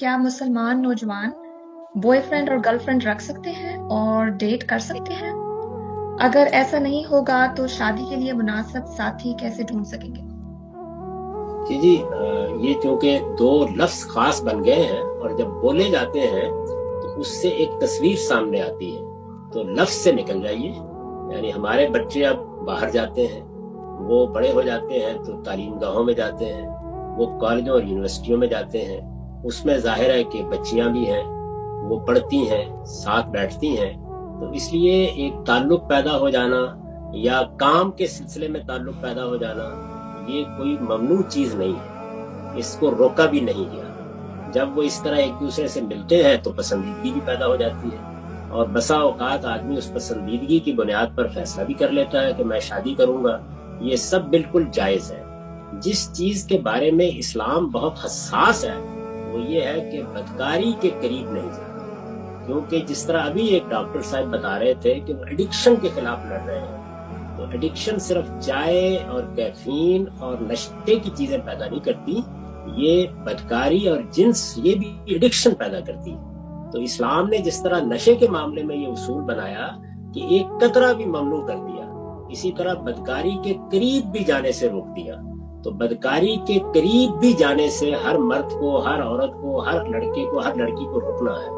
کیا مسلمان نوجوان بوائے فرینڈ اور گرل فرینڈ رکھ سکتے ہیں اور ڈیٹ کر سکتے ہیں؟ اگر ایسا نہیں ہوگا تو شادی کے لیے مناسب ساتھی کیسے ڈھونڈ سکیں گے؟ جی یہ چونکہ دو لفظ خاص بن گئے ہیں اور جب بولے جاتے ہیں تو اس سے ایک تصویر سامنے آتی ہے، تو لفظ سے نکل جائیے۔ یعنی ہمارے بچے اب باہر جاتے ہیں، وہ بڑے ہو جاتے ہیں تو تعلیم گاہوں میں جاتے ہیں، وہ کالجوں اور یونیورسٹیوں میں جاتے ہیں، اس میں ظاہر ہے کہ بچیاں بھی ہیں، وہ پڑھتی ہیں، ساتھ بیٹھتی ہیں، تو اس لیے ایک تعلق پیدا ہو جانا یا کام کے سلسلے میں تعلق پیدا ہو جانا یہ کوئی ممنوع چیز نہیں ہے، اس کو روکا بھی نہیں گیا۔ جب وہ اس طرح ایک دوسرے سے ملتے ہیں تو پسندیدگی بھی پیدا ہو جاتی ہے، اور بسا اوقات آدمی اس پسندیدگی کی بنیاد پر فیصلہ بھی کر لیتا ہے کہ میں شادی کروں گا۔ یہ سب بالکل جائز ہے۔ جس چیز کے بارے میں اسلام بہت حساس ہے وہ یہ ہے کہ بدکاری کے قریب نہیں جانا، کیونکہ جس طرح ابھی ایک ڈاکٹر صاحب بتا رہے تھے کہ وہ ایڈکشن کے خلاف لڑ رہے ہیں، تو ایڈکشن صرف چائے اور کیفین اور نشے کی چیزیں پیدا نہیں کرتی، یہ بدکاری اور جنس یہ بھی ایڈکشن پیدا کرتی ہے۔ تو اسلام نے جس طرح نشے کے معاملے میں یہ اصول بنایا کہ ایک قطرہ بھی ممنوع کر دیا، اسی طرح بدکاری کے قریب بھی جانے سے روک دیا۔ تو بدکاری کے قریب بھی جانے سے ہر مرد کو، ہر عورت کو، ہر لڑکے کو، ہر لڑکی کو روکنا ہے۔